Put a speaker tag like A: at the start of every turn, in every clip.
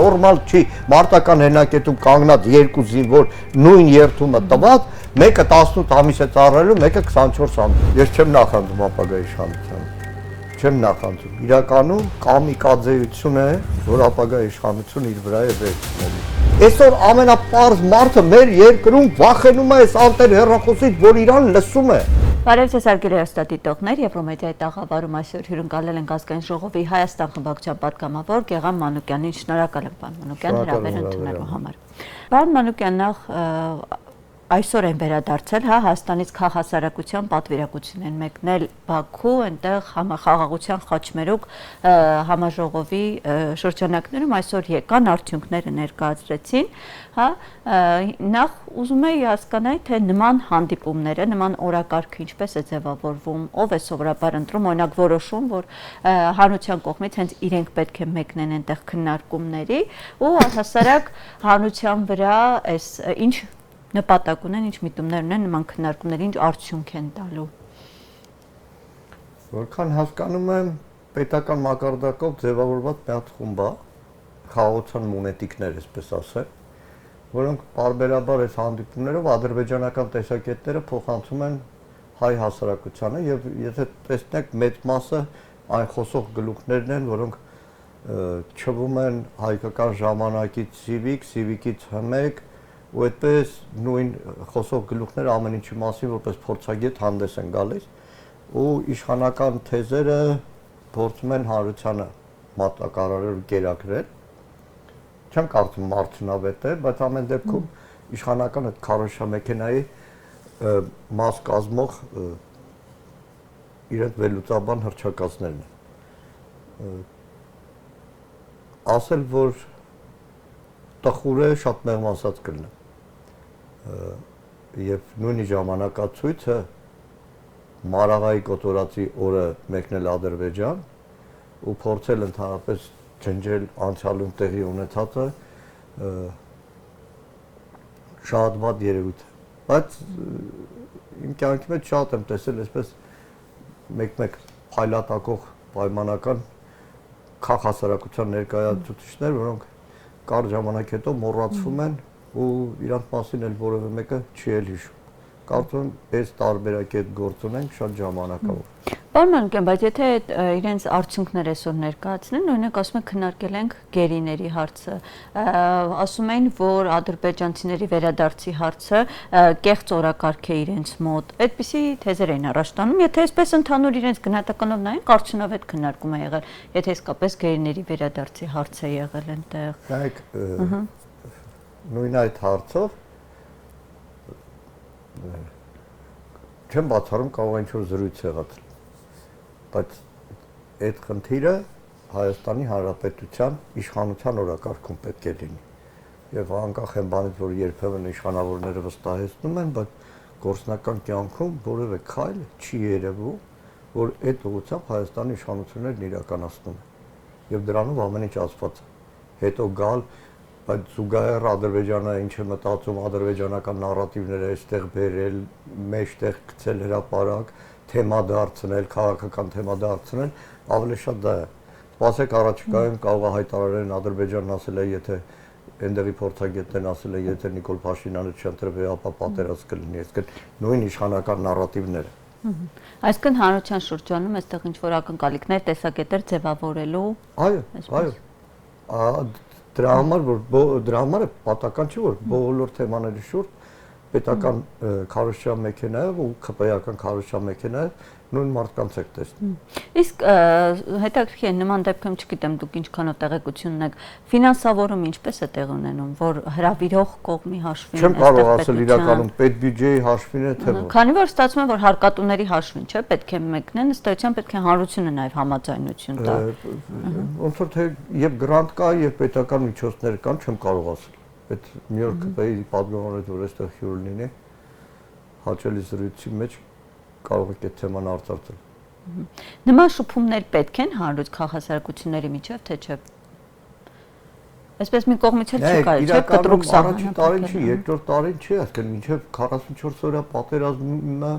A: նորմալ չի, մարտական հենակետում կանգնած երկու զինվոր նույն երթումը տված, մեկը 18 ամիս է ծառայելու, մեկը 24 ամիս։ Ես չեմ նախանձում ապագա իշխանությանը։ Չեմ նախանձում։ Իրականում կամիկաձեություն է, որ ապագա իշխանություն իր վրա է վերցնելու։ Այսօր ամենապարզ մարդը մեր երկրում վախենում է այս անտեր հեռախոսից, որ իրան լսում է։
B: Բարև ձեզ հարգելի հեռուստադիտողներ, Եվրոմեդիայի տաղավարում այսօր հյուրընկալել ենք ազգային ժողովի Հայաստան խմբակցության պատգամավոր Գեղամ Մանուկյանին։ Շնորհակալ եմ, պարոն Մանուկյան, հրավեր ընդունելու համար։ Պարոն Մանուկյան, նախ այսօր են վերադարձել, Հայաստանից քաղաքասարակության պատվիրակություն են մեկնել Բաքու, այնտեղ խաղաղության խաչմերուկ համաժողովի շրջանակներում այսօր եկան, արդյունքները ներկայացրեցին, նախ ուզում եի հասկանալ, թե նման հանդիպումները, նման օրակարգը ինչպես է ձևավորվում, ով է սովորաբար ընտրում, օրինակ որոշում, որ հանրության կողմից հենց իրենք պետք է մեկնեն այնտեղ քննարկումների ու հասարակ հանրության վրա այս ինչ նպատակ ունեն, ինչ միտումներ ունեն նման քննարկումների, ինչ արդյունք են տալու։
A: Որքան հասկանում եմ, պետական մակարդակով ձևավորված մի հատ խումբ է, խաղաղության մունետիկներ, այսպես ասեմ, որոնք պարբերաբար այս հանդիպումներով ադրբեջանական տեսակետները փոխանցում են հայ հասարակությանը եւ եթե տեսնեք մեծ մասը այն խոսող գլուխներն են, որոնք չվում են հայկական ժամանակից Civic-ից Հմեկ ու այդպես նույն խոսող գլուխները ամեն ինչի մասին որպես փորձագետ հանդես են գալիս ու իշխանական թեզերը փորձում են հանրությանը մատակարարել ու կերակրել։ Չեմ կարծում արդյունավետ է, բայց ամեն դեպքում իշխանական այդ քարոզչամեքենայի մաս կազմող իրենց վերլուծաբան հռչակածներն են։ Ասել, որ տխուր է, շատ մեղմ ասած կլինի։ Եվ նույնի ժամանակացույցը Մարաղայի կոտորածի օրը մեկնել Ադրբեջան ու փորձել ընդհանրապես ջնջել անցյալում տեղի ունեցածը շատ վատ երևույթ է։ Բայց իմ կյանքի մեջ շատ եմ տեսել այսպես մեկ-մեկ փայլատակող պայմանական քաղաքասարակության ներկայացուցիչներ, որոնք կարճ ժամանակ հետո մոռացվում են ու իրանց մասին էլ որևէ մեկը չի էլ հիշում։ Կարծում եմ այս տարբերակի հետ գործ ունենք շատ ժամանակավոր։
B: Պարոն Մանուկյան, բայց եթե իրենց արդյունքները այսօր ներկայացնեն, օրինակ ասում են քննարկել ենք գերիների հարցը, ասում են, որ ադրբեջանցիների վերադարձի հարցը կեղծ օրակարգ է իրենց մոտ։ Այդպիսի թեզեր են առաջ տանում, եթե այսպես ընդհանուր իրենց գնահատականով նայենք, արդյունավետ քննարկում է եղել, եթե իսկապես գերիների վերադարձի հարց է եղել այնտեղ։
A: Նայեք, նույն այդ հարցով չեմ բացառում կարող է ինչ-որ զրույց եղածել, բայց այդ խնդիրը Հայաստանի Հանրապետության իշխանության օրակարգում պետք է լինի եւ անկախ այն բանից, որ երբեմն իշխանավորները վստահեցնում են, բայց գործնական կյանքում որևէ քայլ չի երևում, որ այդ ուղղությամբ Հայաստանի իշխանություններն իրականացնում են եւ դրանով ամեն ինչ ասված է։ Հետո գալ բայց զուգահեռ Ադրբեջանը ինչ է մտածում, ադրբեջանական նարատիվները այստեղ բերել, մեջտեղ գցել հրապարակ, թեմա դարձնել, քաղաքական թեմա դարձնել, ավելի շատ դա է։ Սպասեք առաջիկայում կարող է հայտարարեն Ադրբեջանն ասել է, եթե այնտեղի փորձագետներն ասել է, եթե Նիկոլ Փաշինյանը չընտրվի, ապա պատերազմ կլինի, այսինքն նույն իշխանական նարատիվները։
B: Այսինքն հանրության շրջանում այստեղ ինչ-որ ակնկալիքներ, տեսակետեր ձևավորելու։
A: Այո։ Դրա համար է պատական չի, որ բոլոր թեմաների շուրջ պետական քարոզչական մեքենայով ու ԿՊԵ-ական քարոզչական մեքենայով նույն մարդկանց եք տեսնում։
B: Իսկ հետաքրքիր է նման դեպքում չգիտեմ դուք ինչքանով տեղեկություն ունեք, ֆինանսավորումը ինչպես է տեղ ունենում, որ հրավիրող կողմի հաշվին
A: Չեմ կարող ասել իրականում պետբյուջեի հաշվին է թե ոչ։
B: Քանի որ ստացվում է, որ հարկատուների հաշվին, չէ՞, պետք է մեկնեն, ըստ էության պետք է հանրությունը նաև համաձայնություն տա։
A: Ոնց որ թե եւ գրանտ կա եւ պետական միջոցներ կան, չեմ կարող ասել։ Այդ Նյու Յորք ԿՊԵ-ի պատգամավորը որ այստեղ հյուր լինի, հաճելի զրույցի մեջ կարող եք այդ թեման արտացնել։
B: Նման շփումներ պետք են հանրույց քաղաքասարակությունների միջև, թե չէ։ Այսպես մի կողմից էլ չի կարելի, չէ՞, կտրուկ
A: առաջին տարին չի, երկրորդ տարին չի, այսինքն մինչև 44 օրյա պատերազմը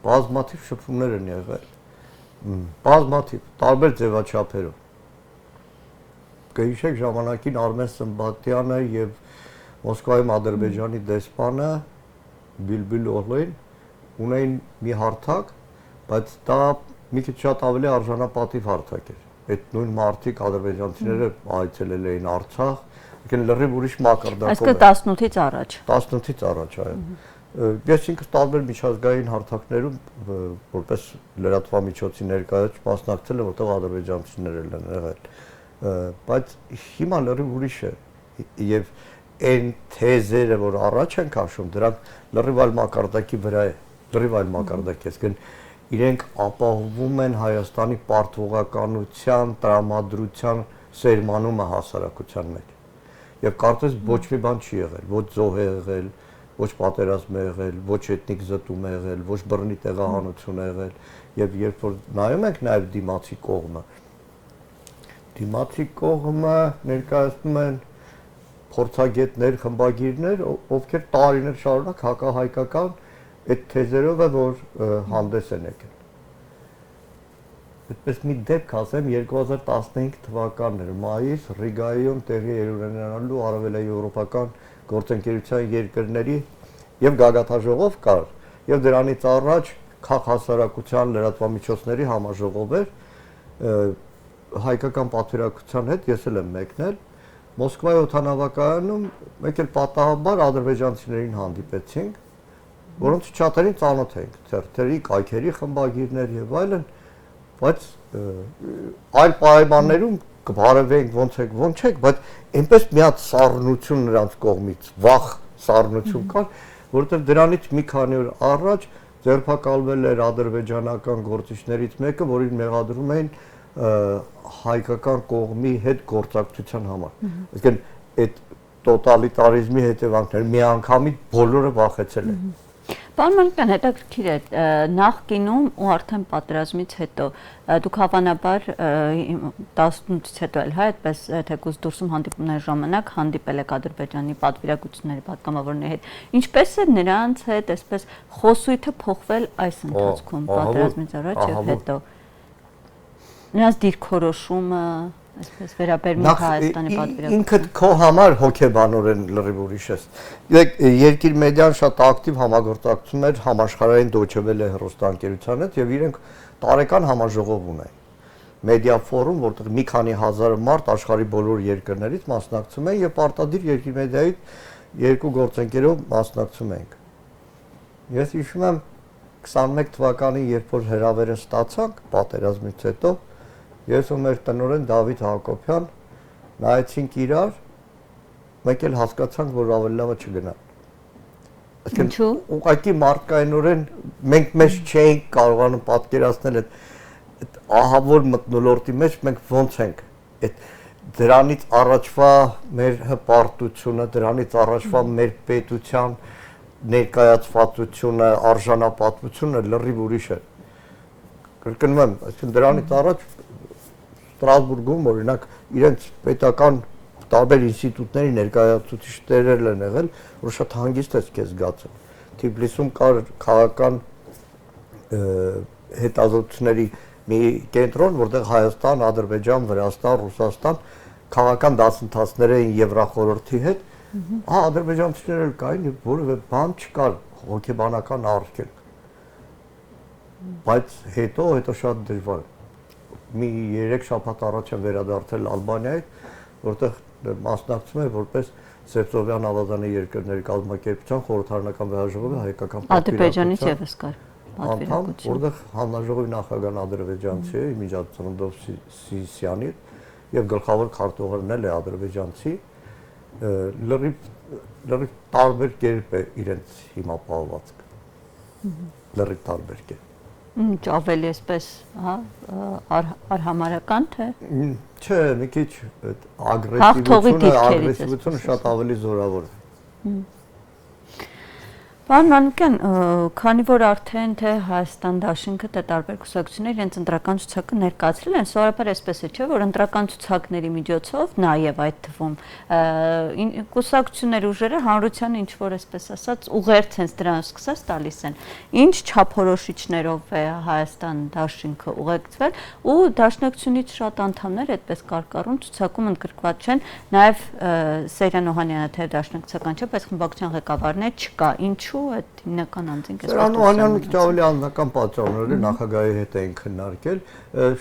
A: բազմաթիվ շփումներ են եղել։ Բազմաթիվ, տարբեր ձևաչափերով։ կհիշեք ժամանակին Արմեն Սմբատյանը եւ Մոսկվայում Ադրբեջանի դեսպանը Բիլբիլ Օղլոին ունեին մի հարթակ, բայց դա մի քիչ շատ ավելի արժանապատիվ հարթակ էր։ Այդ նույն մարդիկ ադրբեջանցիները այցելել էին Արցախ, եկան լրիվ ուրիշ մակարդակով։
B: Այսինքն 18-ից առաջ։
A: 18-ից առաջ, այո։ Ես ինքս տարբեր միջազգային հարթակներում որպես լրատվամիջոցի ներկայացուցիչ մասնակցել եմ, որտեղ ադրբեջանցիներ են եղել, բայց հիմա լրիվ ուրիշ է եւ այն թեզերը, որ առաջ են քաշում, դրանք լրիվ այլ մակարդակի վրա է, լրիվ այլ մակարդակի, այսինքն իրենք ապահովում են Հայաստանի պարտվողականության, տրամադրության սերմանումը հասարակության մեջ։ Եվ կարծես ոչ մի բան չի եղել, ոչ զոհ է եղել, ոչ պատերազմ է եղել, ոչ էթնիկ զտում է եղել, ոչ բռնի տեղահանություն է եղել, եւ երբ որ նայում ենք նաեւ դիմացի կողմը ներկայացնում են փորձագետներ, խմբագիրներ, ովքեր տարիներ շարունակ հակահայկական այդ թեզերով է որ հանդես են եկել։ Այդպես մի դեպք ասեմ 2015 թվականն էր մայիս Ռիգայում տեղի էր ունենալու արևելաեվրոպական գործընկերության երկրների եւ գագաթաժողով կար եւ դրանից առաջ քաղաքասարակության լրատվամիջոցների համաժողով էր հայկական պատվիրակության հետ ես էլ եմ մեկնել Մոսկվայի օդանավակայանում մեկ էլ պատահաբար ադրբեջանցիներին հանդիպեցինք որոնց շատերին ծանոթ ենք թերթերի կայքերի խմբագիրներ եւ այլն բայց այլ պայմաններում կբարևենք ոնց չեք բայց այնպես մի հատ սառնություն նրանց կողմից վախ սառնություն կար որովհետեւ դրանից մի քանի օր առաջ ձերբակալվել էր ադրբեջանական գործիչներից մեկը որին մեղադրում էին հայկական կողմի հետ գործակցության համար այսինքն այդ տոտալիտարիզմի հետևանքներ միանգամից բոլորը վախեցել են
B: Պարոն Մանուկյան, հետաքրքիր է, նախկինում ու արդեն պատերազմից հետո դուք հավանաբար 18-ից հետո էլ հա այդպես թեկուզ դուրսում հանդիպումների ժամանակ հանդիպել եք Ադրբեջանի պատվիրակությունների պատգամավորների հետ։ Ինչպես է նրանց հետ այսպես խոսույթը փոխվել այս ընթացքում պատերազմից առաջ եւ հետո։ Նրանց դիրքորոշումը այսպես վերաբերմունք Հայաստանի պատվիրակության
A: ինքդ քո համար հոգեբանորեն լրիվ ուրիշ ես։ Երկիր մեդիան շատ ակտիվ համագործակցում էր համաշխարհային Deutsche Welle հեռուստաընկերության հետ եւ իրենք տարեկան համաժողով ունեն։ Մեդիա ֆորում, որտեղ մի քանի հազար մարդ աշխարհի բոլոր երկրներից մասնակցում են եւ պարտադիր երկիր մեդիայի երկու գործընկերով մասնակցում ենք։ Ես հիշում եմ 21 թվականին, երբ որ հրավերը ստացանք պատերազմից հետո Ես ու մեր տնօրեն Դավիթ Հակոբյան նայեցինք իրար, մեկ էլ հասկացանք, որ ավելի լավ է չգնալ։
B: Ինչու՞։
A: Ուղղակի մարդկայնորեն մենք մեզ չէինք կարողանում պատկերացնել այդ ահավոր մթնոլորտի մեջ մենք ոնց ենք։ Այդ դրանից առաջվա մեր հպարտությունը, դրանից առաջվա մեր պետության ներկայացվածությունը, արժանապատվությունը լրիվ ուրիշ է։ Կրկնում եմ, այսինքն դրանից առաջ Ստրասբուրգում օրինակ իրենց պետական տարբեր ինստիտուտների ներկայացուցիչներ են եղել, որ շատ հանգիստ ես քեզ զգացել։ Թիֆլիսում կար քաղաքական հետազոտությունների մի կենտրոն, որտեղ Հայաստան, Ադրբեջան, Վրաստան, Ռուսաստան քաղաքական դասընթացներ էին Եվրախորհրդի հետ, ադրբեջանցիներ էլ կային եւ որևէ բան չկար հոգեբանական արգելք։ Բայց հետո շատ դժվար է։ Մի 3 շաբաթ առաջ եմ վերադարձել Ալբանիայից, որտեղ մասնակցում եմ որպես Սևծովյան ավազանի երկրների կազմակերպության խորհրդարանական վեհաժողովի հայկական
B: Ադրբեջանից եւս կար պատվիրակություն,
A: որտեղ հանձնաժողովի նախագահն ադրբեջանցի է, Իմիջաթ Սիսյանի եւ գլխավոր քարտուղարն էլ է ադրբեջանցի, լրիվ տարբեր կերպ է իրենց հիմա պահվածքը։ Լրիվ տարբեր կերպ։
B: Ինչ ավելի էսպես, հա, արհամարական թե։
A: Չէ, մի քիչ ագրեսիվությունը շատ ավելի զորավոր է։
B: Պարոն Մանուկյան, քանի որ արդեն թե Հայաստան դաշինքը թե տարբեր կուսակցություններ իրենց ընտրական ցուցակը ներկայացրել են, սովորաբար այսպես է, չէ՞, որ ընտրական ցուցակների միջոցով նաև այդ թվում կուսակցություններ ուժերը հանրությանը ինչ որ այսպես ասած ուղերձ հենց դրանով սկսած տալիս են։ Ինչ չափորոշիչներով է Հայաստան դաշինքը ուղեկցվել ու դաշնակցությունից շատ անդամներ այդպես կարկառուն ցուցակում ընդգրկված չեն, նաև Սեյրան Օհանյանը թե դաշնակցական չէ, բայց խմբակցության ղեկավարն է, չկա։ Ինչու այդ հիմնական անձինք այսպես։
A: Սեյրան Օհանյանը մի քիչ ավելի անձնական պատճառներ նախագահի հետ էին քննարկել։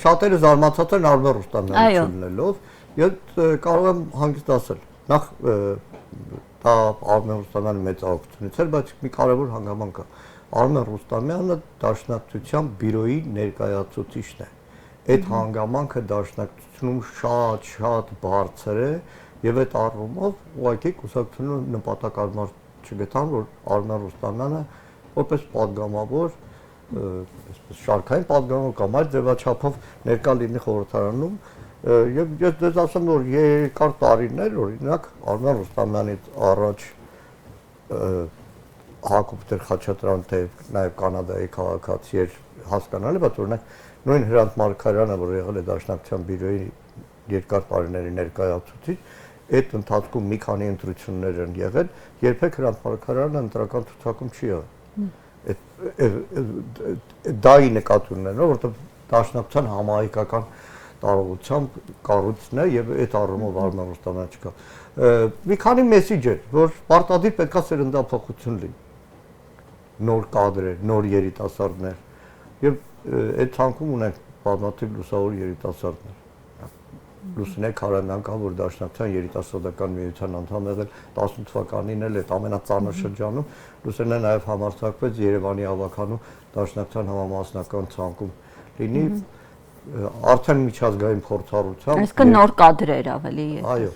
A: Շատերը զարմացած են Արմեն Ռուստամյանը չունենալով, եւ կարող եմ հանգիստ ասել։ Նախ դա Արմեն Ռուստամյանը մեծ աղբյուրից էր, բայց մի կարևոր հանգամանք կա։ Արմեն Ռուստամյանը դաշնակցության բյուրոյի ներկայացուցիչն է։ Այդ հանգամանքը դաշնակցությունում շատ բարձր է եւ այդ առումով ուղղակի կուսակցությունը նպատակարար չգտան, որ Արմեն Ռուստամյանը որպես падգամավոր, այսպես շարքային падգամավոր կամ այլ ձևաչափով ներկա լինի խորհրդարանում եւ ես դες ասեմ, որ երկար տարիներ օրինակ Արմեն Ռուստամյանից առաջ Հակոբ Տեր-Խաչատրյան թե նաեւ Կանադայի քաղաքացի էր հասկանալի, բայց օրինակ նույն Հրանտ Մարգարյանը, որ եղել է դաշնակցության բյուրոյի երկար տարիների ներկայացուցիչ, այդ ընթացքում մի քանի ընտրություններ են եղել, երբեք Հրանտ Մարգարյանը ընտրական ցուցակում չի եղել։ Դա-ի նկատի ունենալով, որովհետև դաշնակցության համահայկական տարողությամբ կառույցն է եւ այդ առումով Արմեն Ռուստամյանը չկա։ Մի քանի մեսիջ է, որ պարտադիր պետքա սերնդափոխություն լինի։ Նոր կադրեր, նոր երիտասարդներ եւ այդ ցանկում ունենք բազմաթիվ լուսավոր երիտասարդներ։ Լուսինե Քարամյանն կա, որ դաշնակցության երիտասարդական միության անդամ եղել 18 թվականին էլ այդ ամենածանր շրջանում, Լուսինեն նաև համարձակվեց Երևանի ավականու դաշնակցության համամասնական ցանկում լինի արդեն միջազգային փորձառությամբ։
B: Այսինքն նոր կադրեր ավելի։
A: Այո։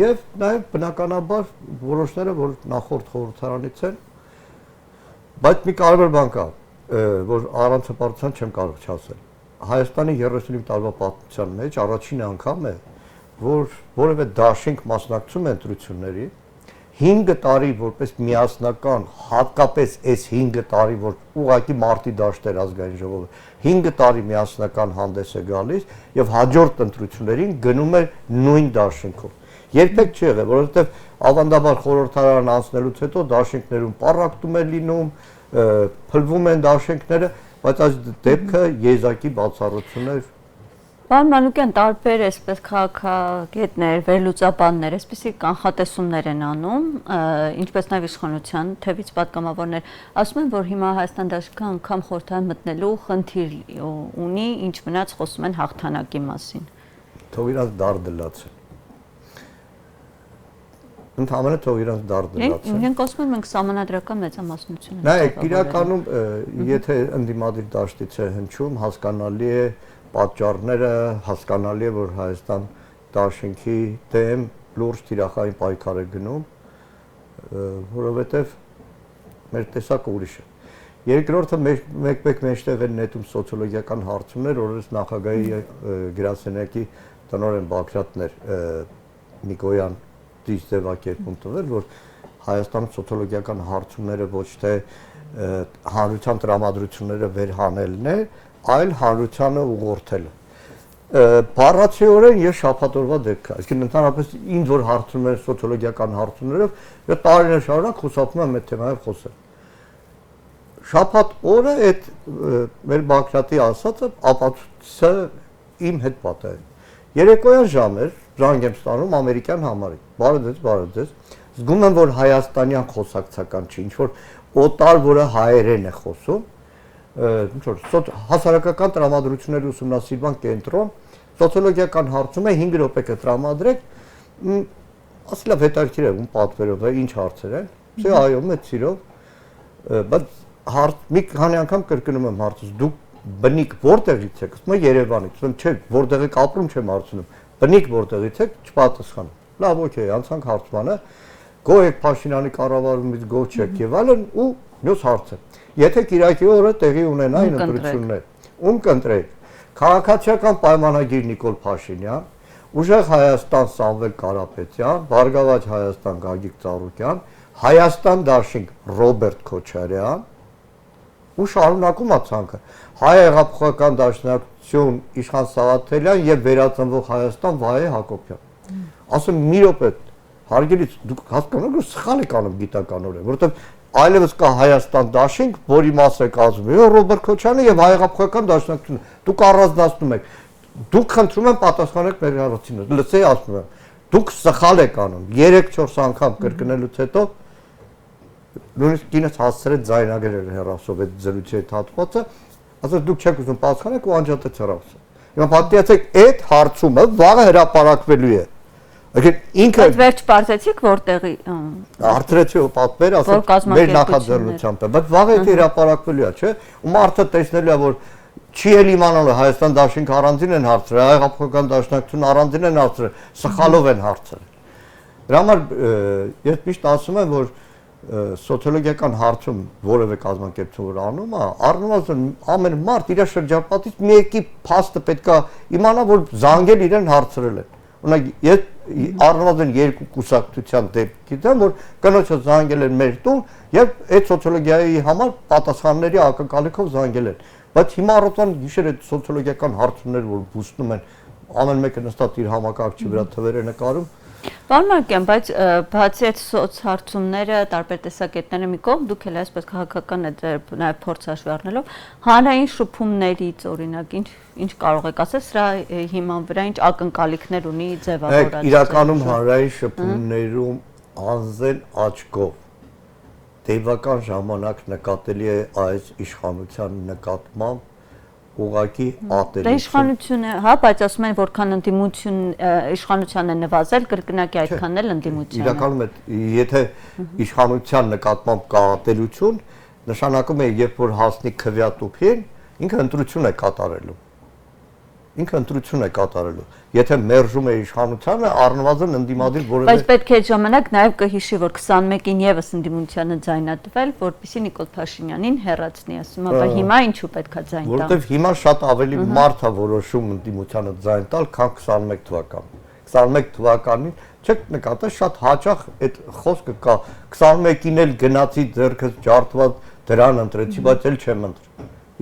A: Եվ նաև բնականաբար որոշները, որ նախորդ խորհրդարանից են, բայց մի կարևոր բան կա, որ առանց հպարտության չեմ կարող չասել։ Հայաստանի 35 տարվա պատմության մեջ առաջին անգամ է, որ որևէ դաշինք մասնակցում է ընտրությունների 5 տարի որպես միասնական, հատկապես այս 5 տարի, որ ուղղակի մարտի դաշտեր ազգային ժողովը 5 տարի միասնական հանդես է գալիս եւ հաջորդ ընտրություններին գնում է նույն դաշինքով։ Երբեք չի եղել, որովհետեւ ավանդաբար խորհրդարան անցնելուց հետո դաշինքներում պառակտում է լինում, փլվում են դաշինքները, բայց այս դեպքը եզակի բացառություն է։
B: Պարոն Մանուկյան, տարբեր այսպես քաղաքագետներ, վերլուծաբաններ, այսպիսի կանխատեսումներ են անում, ինչպես նաև իշխանության թևից պատգամավորներ, ասում են, որ հիմա Հայաստան դաշինքը անգամ խորհրդարան մտնելու խնդիր ունի, ինչ մնաց խոսում են հաղթանակի մասին։
A: Թող իրանց դարդը լացեն։ Ընդհանրապես թող իրանց դարդը լացեն։
B: Իրենք ասում են մենք սահմանադրական մեծամասնություն ենք։
A: Նայեք, իրականում եթե ընդդիմադիր դաշտից է հնչում, հասկանալի է պատճառները, հասկանալի է, որ Հայաստան դաշինքի դեմ լուրջ թիրախային պայքար է գնում, որովհետև մեր տեսակը ուրիշ է։ Երկրորդը մեկ-մեկ մեջտեղ են նետում սոցիոլոգիական հարցումներ, օրինակ նախագահի գրասենյակի տնօրեն Բագրատներ Նիկոյան դից ձևակերպում տվել, որ Հայաստանում սոցիոլոգիական հարցումները ոչ թե հանրության տրամադրությունները վերհանելն է, այլ հանրությանը ուղղորդելը։ Բառացիորեն ես շաբաթօրվա դեպք է, այսինքն ընդհանրապես ինձ որ հարցնում են սոցիոլոգիական հարցումներով, ես տարիներ շարունակ խուսափում եմ այդ թեմայով խոսել։ Շաբաթ օրը այդ մեր Բագրատի ասածը ապացույցը իմ հետ պատահել։ Երեկոյան ժամ էր, զանգ եմ ստանում ամերիկյան համարի։ Բարև, զգում եմ, որ հայաստանյան խոսակցական չի, ինչ որ օտար, որը հայերեն է խոսում, ինչ որ հասարակական տրամադրությունների ուսումնասիրման կենտրոն, սոցիոլոգիական հարցում է 5 րոպե կտրամադրեք, ասելա հետաքրքիր է, ում պատվերով է, ինչ հարցեր են, ասի այո, մեծ սիրով, բայց մի քանի անգամ կրկնում եմ հարցս, դուք բնիկ որտեղից եք, ասում եմ Երևանից, ասում եմ չէ, որտեղ եք ապրում չեմ հարցնում, բնիկ որտեղից եք, չպատասխանում։ Լավ, օքեյ, անցանք հարցմանը, գոհ եք Փաշինյանի կառավարումից, գոհ չեք եւ այլն ու մյուս հարցը։ Եթե Կիրակի օրը տեղի ունենային ընտրություններ, ում կընտրեք։ Քաղաքացիական պայմանագիր Նիկոլ Փաշինյան, Ուժեղ Հայաստան Սամվել Կարապետյան, Բարգավաճ Հայաստան Գագիկ Ծառուկյան, Հայաստան դաշինք Ռոբերտ Քոչարյան ու շարունակում է ցանկը հայ հեղափոխական դաշնակցություն Իշխան Սաղաթելյան եւ վերածնվող Հայաստան Վահե Հակոբյան ասում մի րոպե հարգելից դուք հասկանաք որ սխալ եք անում գիտականորեն որովհետեւ այլևս կա Հայաստան դաշինք որի մաս է կազմում Ռոբերտ Քոչարյանը եւ հայ հեղափոխական դաշնակցությունը դուք առանձնացնում եք դուք խնդրում եմ պատասխանեք մեր հարցին լսեի ասում եմ դուք սխալ եք անում 3-4 անգամ կրկնելուց հետո նույնիսկ ինձ հասցրեց ձայնագրել հեռասով այդ զրույցի հատվածը, ասես դուք չեք ուզում պատասխանեք ու անջատեց հեռասը։ Հիմա պատկերացեք այդ հարցումը վաղը հրապարակվելու է։ Եկեք ինքը
B: Այդ վերջ բարձեցիք որտեղի
A: արդրեցի ու պատմեր, ասես մեր նախաձեռնությամբ է, բայց վաղը դա հրապարակվելու է, չէ՞։ Ու մարդը տեսնելու է որ չի էլ իմանալու Հայաստան դաշինք առանձին են հարցրել, հայ հեղափոխական դաշնակցություն առանձին են հարցրել, սխալով են հարցրել։ Դրա համար ես միշտ ասում եմ որ սոցիոլոգիական հարցում որևէ կազմակերպություն որ անում է, առնվազն ամեն մարդ իր շրջապատից մի եկի փաստը պետքա իմանա որ զանգել իրեն հարցրել են։ Օրինակ ես առնվազն երկու կուսակցության դեպք գիտեմ որ կնոջը զանգել են մեր տուն եւ այդ սոցիոլոգիայի համար պատասխանների ակնկալիքով զանգել են։ Բայց հիմա առօրյան գիշեր այդ սոցիոլոգիական հարցումներ որ բուստում են ամեն մեկը նստած իր համակարգչի վրա թվեր է նկարում
B: Պարոն Մանուկյան, բայց բացի այդ սոցհարցումները, տարբեր տեսակետները մի կողմ, դուք էլ այսպես քաղաքական նաև փորձ հաշվի առնելով, հանրային շփումներից օրինակ ինչ կարող եք ասել, սրա հիման վրա ինչ ակնկալիքներ ունի ձևավորած։
A: Իրականում հանրային շփումներում անզեն աչքով տևական ժամանակ նկատելի է այս իշխանության նկատմամբ ուղղակի ատելություն։
B: Դա իշխանությունը, հա, բայց ասում են որքան ընդդիմություն իշխանության է նվազել, կրկնակի այդքան էլ ընդդիմության։
A: Իրականում եթե իշխանության նկատմամբ կա ատելություն, նշանակում է երբ որ հասնի քվեատուփին, ինքը ընտրություն է կատարելու։ Եթե մերժում է իշխանությանը, առնվազն ընդդիմադիր որևէ
B: Բայց պետք է այդ ժամանակ նաև կհիշի, որ 21-ին եւս ընդդիմությանը ձայնատվել, որպեսզի Նիկոլ Փաշինյանին հեռացնի, ասում եմ, բայց հիմա ինչու պետքա ձայն տալ։
A: Որովհետև հիմա շատ ավելի մարդ է որոշում ընդդիմությանը ձայն տալ, քան 21 թվականին։ 21 թվականին չեք նկատել շատ հաճախ այդ խոսքը կա 21-ին էլ գնացի ձեռքս ջարդված դրան ընտրեցի, բայց էլ չեմ ընտրել։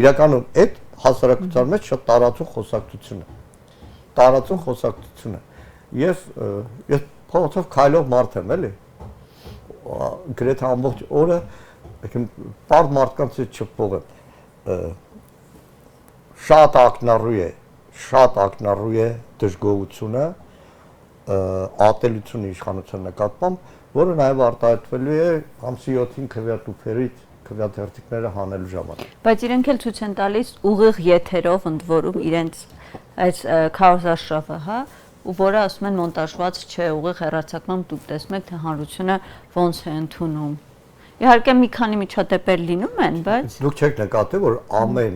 A: Իրականում այդ հասարակության մեջ շատ տարածուն խոսակցություն է։ Ես փոխով քայլող մարդ եմ, էլի։ Գրեթե ամբողջ օրը բարդ մարդկանց հետ չփող եմ։ Շատ ակնառու է դժգոհությունը, ատելությունը իշխանության նկատմամբ, որը նաև արտահայտվելու է ամսի 7-ին քվեատուփերից քվեաթերթիկները հանելու ժամանակ։
B: Բայց իրենք էլ ցույց են տալիս ուղիղ եթերով ընդ որում իրենց այս քարոզարշավը, հա, ու որը ասում են մոնտաժված չէ, ուղիղ հեռարձակման դուք տեսնում եք թե հանրությունը ոնց է ընդունում։ Իհարկե մի քանի միջադեպեր լինում են, բայց
A: դուք չեք նկատել, որ ամեն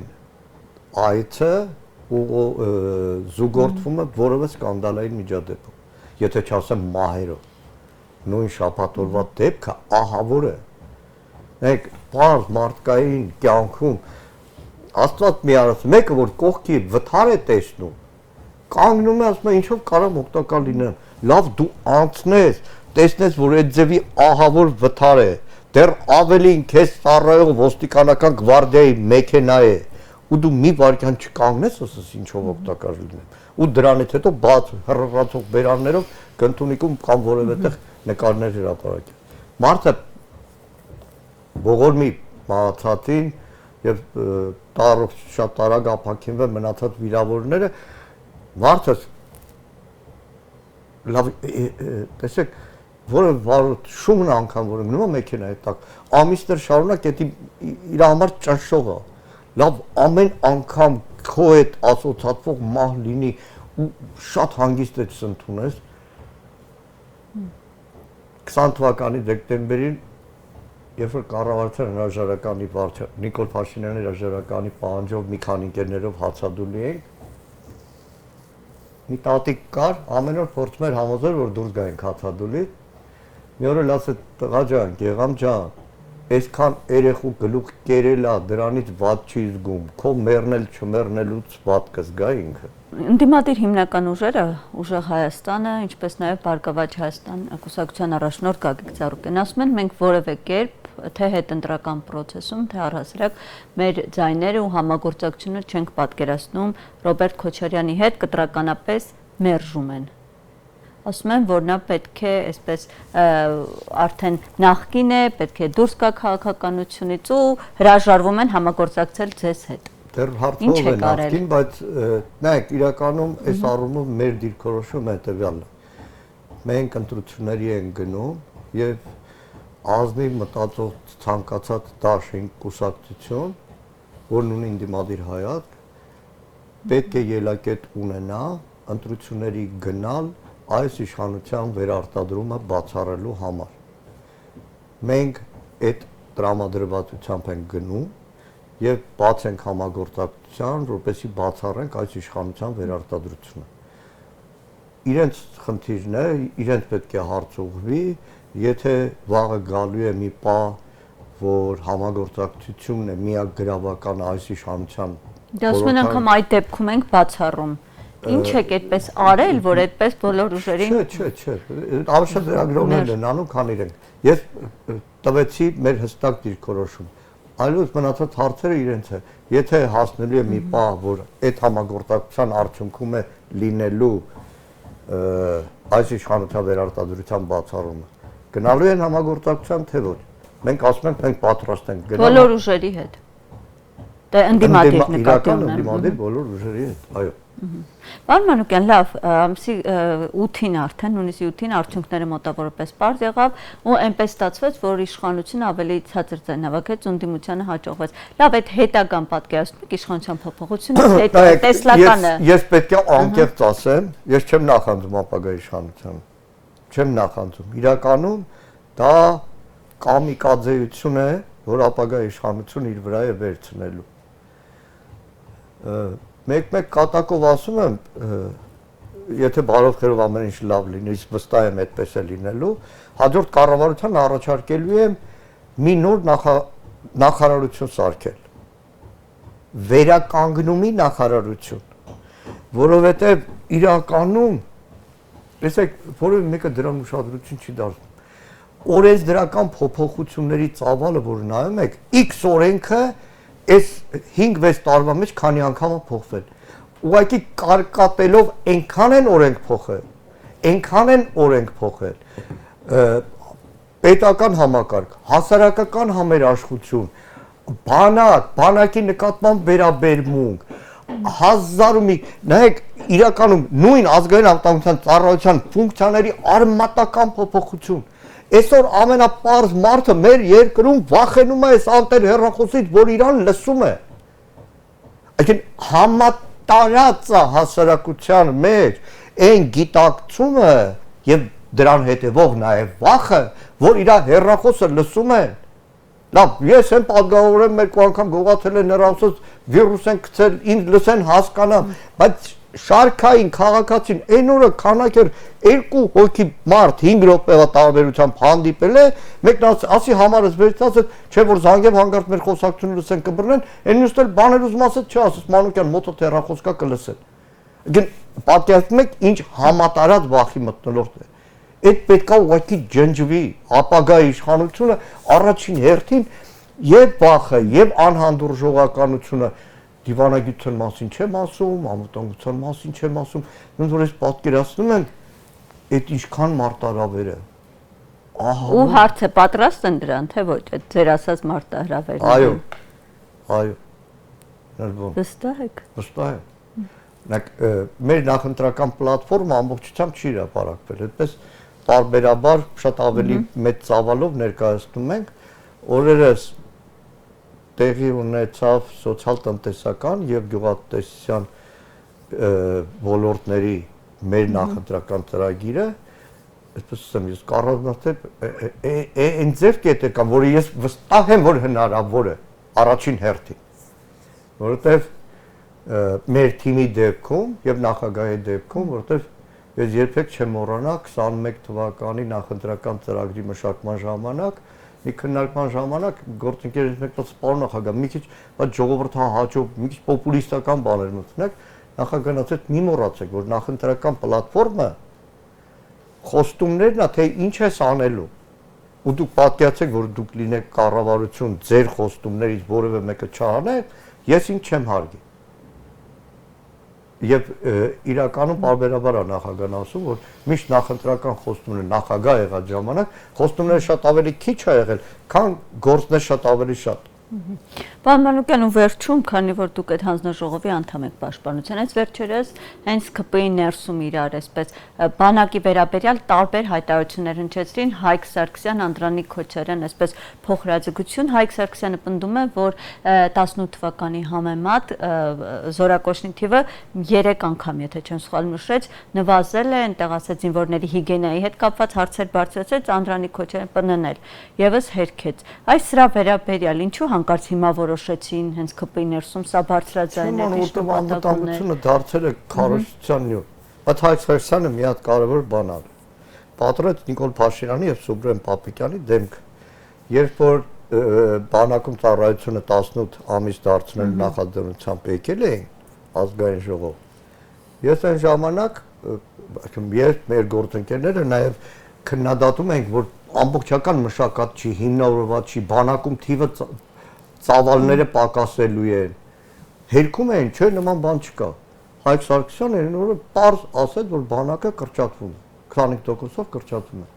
A: այցը զուգորդվում է որևէ սկանդալային միջադեպով։ Եթե չասեմ մահերով։ Նույն շաբաթօրվա դեպքը ահավոր է։ Մեկ բարձ մարդկային կյանքում Աստված մի արած մեկը որ կողքի վթար է տեսնում կանգնում է ասում է ինչով կարամ օգտակար լինեմ լավ դու անցնես տեսնես որ այդ ձևի ահավոր վթար է դեռ ավելին քեզ ծառայող ոստիկանական գվարդիայի մեքենա է ու դու մի վարքյան չկանգնես ասես ինչով օգտակար լինեմ ու դրանից հետո բաց հռռացող բերաններով կընտունիկում կամ որևէ տեղ նկարներ հրապարակել մարդը ողորմի մահացածին եւ տարով շատ տարագ ապակինվել մնացած վիրավորները մարդը լավ տեսեք որը շումն անգամ որ գնում է մեքենայի տակ ամիսներ շարունակ դա իր համար ճնշող է լավ ամեն անգամ քո հետ ասոցացվող մահ լինի ու շատ հանգիստ ես ընդունես 20 թվականի դեկտեմբերին Երբ որ կառավարության հրաժարականի վարչապետ Նիկոլ Փաշինյանի հրաժարականի պահանջով մի քանի ընկերներով հացադուլի էինք, մի տատիկ կար, ամեն օր փորձում էր համոզել, որ դուրս գայինք հացադուլի։ Մի օր էլ ասեց տղա ջան, Գեգամ ջան, այսքան երեխու գլուխ կերելա դրանից ված չի զգում, քո մեռնել չմեռնելուց ված կզգա ինքը։
B: Ընդդիմադիր հիմնական ուժերը, ուժեղ Հայաստանը, ինչպես նաև Բարգավաճ Հայաստան կուսակցության առաջնորդ Գագիկ Ծառուկյանն ասում են, մենք որևէ կերպ թե հետընտրական process-ում, թե առհասարակ մեր ձայները ու համագործակցությունը չենք պատկերացնում Ռոբերտ Քոչարյանի հետ, կտրականապես մերժում են։ Ասում են, որ նա պետք է այսպես արդեն նախկին է, պետք է դուրս գա քաղաքականությունից ու հրաժարվում են համագործակցել ձեզ հետ։
A: Դեռ հարցով է նախկին, բայց նայեք, իրականում այս առումով մեր դիրքորոշումը հետևյալն է։ Մենք ընտրությունների ենք գնում եւ ազնիվ մտածող ցանկացած դաշինք կուսակցություն, որն ունի ընդդիմադիր հայացք, պետք է ելակետ ունենա ընտրությունների գնալ այս իշխանության վերարտադրումը բացառելու համար։ Մենք այդ տրամադրվածությամբ ենք գնում եւ բաց ենք համագործակցության, որպեսզի բացառենք այս իշխանության վերարտադրությունը։ Իրենց խնդիրն է, իրենց պետք է հարց ուղղվի, եթե վաղը գալու է մի պահ, որ համագործակցությունն է միակ գրավական այս իշխանության։
B: Դա ասում են անգամ այդ դեպքում ենք բացառում։ Ինչ եք այդպես արել, որ այդպես բոլոր ուժերին։
A: Չէ, ավելի դրագրողներն են անում, քան իրենք։ Ես տվեցի մեր հստակ դիրքորոշում։ Այլուց մնացած հարցերը իրենց է։ Եթե հասնելու է մի պահ, որ այդ համագործակցության արդյունքում է լինելու այս իշխանության վերարտադրության բացառումը, գնալու են համագործակցության թե ոչ։ Մենք ասում ենք, մենք պատրաստ ենք գնալ
B: բոլոր ուժերի հետ։ Դա ընդդիմադիր նկատի ունեն։
A: Ընդդիմադիր բոլոր ուժերի հետ, այո։
B: Պարոն Մանուկյան, լավ, ամսի 8-ին արդեն, հունիսի 8-ին արդյունքները մոտավորապես պարզ եղավ ու այնպես ստացվեց, որ իշխանությունը ավելի ցածր ձայնավակեց, ընդդիմությանը հաջողվեց։ Լավ, այդ հետագան պատկերացնում եք իշխանության փոփոխությունը, այդ տեսլականը։
A: Ես պետք է անկեղծ ասեմ, ես չեմ նախանձում ապագա իշխանությանը։ Չեմ նախանձում։ Իրականում դա կամիկաձեություն է, որ ապագա իշխանությունը իր վրա է վերցնելու։ Մեկ-մեկ կատակով ասում եմ, եթե բարով խերով ամեն ինչ լավ լինի, իսկ վստահ եմ այդպես է լինելու, հաջորդ կառավարության առաջարկելու եմ մի նոր նախարարություն սարքել։ Վերականգնումի նախարարություն, որովհետև իրականում, տեսեք, որևէ մեկը դրան ուշադրություն չի դարձնում։ Օրենսդրական փոփոխությունների ծավալը, որ նայում եք, X օրենքը այս 5-6 տարվա մեջ քանի անգամ է փոխվել։ Ուղղակի կարկատելով այնքան են օրենք փոխել, պետական համակարգ, հասարակական համերաշխություն, բանակի նկատմամբ վերաբերմունք, հազար ու մի, նայեք, իրականում նույն ազգային անվտանգության ծառայության ֆունկցիաների արմատական փոփոխություն։ Այսօր ամենապարզ մարդը մեր երկրում վախենում է այս անտեր հեռախոսից, որ իրան լսում է։ Այսինքն համատարած է հասարակության մեջ այն գիտակցումը եւ դրան հետևող նաեւ վախը, որ իր հեռախոսը լսում են։ Լավ, ես եմ պատգամավորեմ մեկու անգամ գողացել են հեռախոսից վիրուս են գցել, ինձ լսեն հասկանամ, բայց շարքային քաղաքացին այն օրը քանակ էր 2 հոգի մարդ 5 րոպեվա տարբերությամբ հանդիպել է, մեկն ասի համարս վերցած է, չէ որ զանգեմ հանգարտ մեր խոսակցությունը լսեն կբռնեն, այն մյուսն էլ բաներ ուզում ասած չի ասած Մանուկյան մոտը հեռախոս կա կլսեն։ Գին պատկերացնում եք ինչ համատարած վախի մթնոլորտ է։ Այդ պետքա ուղղակի ջնջվի ապագա իշխանությունը առաջին հերթին եւ վախը եւ անհանդուրժողականությունը դիվանագիտության մասին չեմ ասում, անվտանգության մասին չեմ ասում, ոնց որ ես պատկերացնում եմ այդ ինչքան մարտահրավեր է։ Ահա։
B: Ու հարցը պատրաստ են դրան, թե ոչ, այդ ձեր ասած մարտահրավերն։
A: Այո։
B: Վստահ եք։
A: Վստահ եմ։ Մեր նախընտրական պլատֆորմը ամբողջությամբ չի հրապարակվել, այդպես պարբերաբար շատ ավելի մեծ ծավալով ներկայացնում ենք, օրերս տեղի ունեցավ սոցիալ-տնտեսական եւ գյուղատնտեսության ոլորտների մեր նախընտրական ծրագիրը, այսպես ասեմ, ես կառավարությամբ այն ձև կետը կամ որը ես վստահ եմ, որ հնարավոր է առաջին հերթին, որովհետեւ մեր թիմի դեպքում եւ նախագահի դեպքում, որովհետեւ ես երբեք չեմ մոռանա 21 թվականի նախընտրական ծրագրի մշակման ժամանակ մի քննարկման ժամանակ գործընկերներից մեկը պարոն նախագահ, մի քիչ բայց ժողովրդը հաջող, մի քիչ պոպուլիստական բաներ մտցնեք, նախագահն ասեց մի մոռացեք, որ նախընտրական պլատֆորմը խոստումներն է, թե ինչ ես անելու։ Ու դուք պատկերացեք, որ դուք լինեք կառավարություն, ձեր խոստումներից որևէ մեկը չանեք, ես ինձ չեմ հարգի։ Եվ իրականում բարբերաբար է նախագահն ասում, որ միշտ նախընտրական խոստումները նախագահ եղած ժամանակ խոստումները շատ ավելի քիչ է եղել, քան գործները շատ ավելի շատ։
B: Պարոն Մանուկյան, ու վերջում, քանի որ դուք այդ հանձնաժողովի անդամ եք պաշտպանության, այս վերջերս հենց ԿՊ-ի ներսում իրար այսպես բանակի վերաբերյալ տարբեր հայտարարություններ հնչեցրին Հայկ Սարգսյան, Անդրանիկ Քոչարյան, այսպես փոխհրաձգություն։ Հայկ Սարգսյանը պնդում է, որ 18 թվականի համեմատ զորակոչնի թիվը 3 անգամ, եթե չեմ սխալ նշեց, նվազել է, այնտեղ ասած զինվորների հիգիենայի հետ կապված հարցեր բարձրացրեց, Անդրանիկ Քոչարյանը ՊՆՆ-ել եւս հերքեց։ Այս սրա վերաբերյալ ինչու հանկարծ հիմա որոշեցին հենց ԿՊ-ի ներսում սա բարձրաձայնել
A: անվտանգությունը դարձել է քարոզչության նյութ։ Բայց Հայկ Սարգսյանը մի հատ կարևոր բան արել։ Պատրեց Նիկոլ Փաշինյանի եւ Սուրեն Պապիկյանի դեմքը։ Երբ որ բանակում ծառայությունը 18 ամիս դարձնելու նախաձեռնությամբ եկել էին ազգային ժողով, ես այն ժամանակ երբ մեր գործընկերները նաեւ քննադատում ենք, որ ամբողջական մշակած չի, հիմնավորված չի, բանակում թիվը ծավալները պակասելու են։ Հերքում են, չէ, նման բան չկա։ Հայկ Սարգսյանը նորը պարզ ասեց, որ բանակը կրճատվում է, 25%-ով կրճատվում է։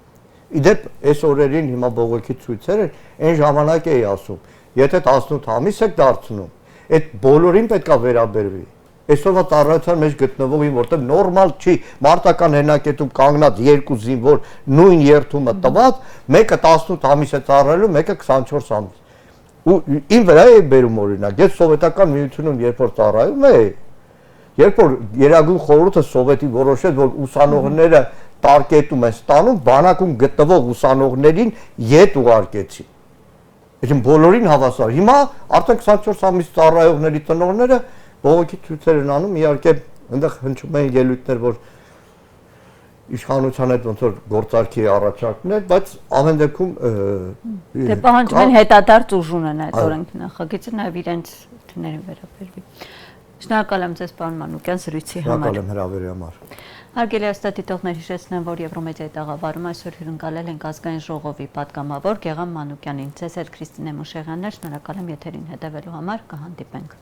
A: Իդեպ այս օրերին հիմա բողոքի ցույցերը այն ժամանակ էի ասում, եթե 18 ամիս եք դարձնում, այդ բոլորին պետքա վերաբերվի։ Այսօրվա ծառայության մեջ գտնվողին, որտեղ նորմալ չի, մարտական հենակետում կանգնած երկու զինվոր նույն երթումը տված, մեկը 18 ամիս է ծառայելու, մեկը 24 ամիս։ Ու ին վրա է բերում օրինակ, ես սովետական միությունում երբ որ ծառայում էի, երբ որ Երագույն խորհուրդը սովետի որոշեց, որ ուսանողները տարկետում են ստանում, բանակում գտնվող ուսանողներին ետ ուղարկեցին։ Այսինքն բոլորին հավասար։ Հիմա արդեն 24 ամիս ծառայողների ծնողները բողոքի ցույցեր են անում, իհարկե այնտեղ հնչում են ելույթներ, որ իշխանության հետ ոնց որ գործարքի առաջարկներ, բայց ամեն դեպքում
B: դե պահանջում են հետադարձ ուժ ունեն այդ օրենքի նախագիծը, նաև իրենց թվերին վերաբերվի։ Շնորհակալ եմ ձեզ, պարոն Մանուկյան, զրույցի համար։
A: Շնորհակալ եմ հրավերի համար։
B: Հարգելի աստատիտողներ, հիշեցնեմ, որ Եվրոմեդիայի տաղավարում այսօր հյուրընկալել ենք ազգային ժողովի պատգամավոր Գեղամ Մանուկյանին։ Ձեզ հետ Քրիստինե Մուշեղյանն է, շնորհակալ եմ եթերին հետևելու համար, կհանդիպենք։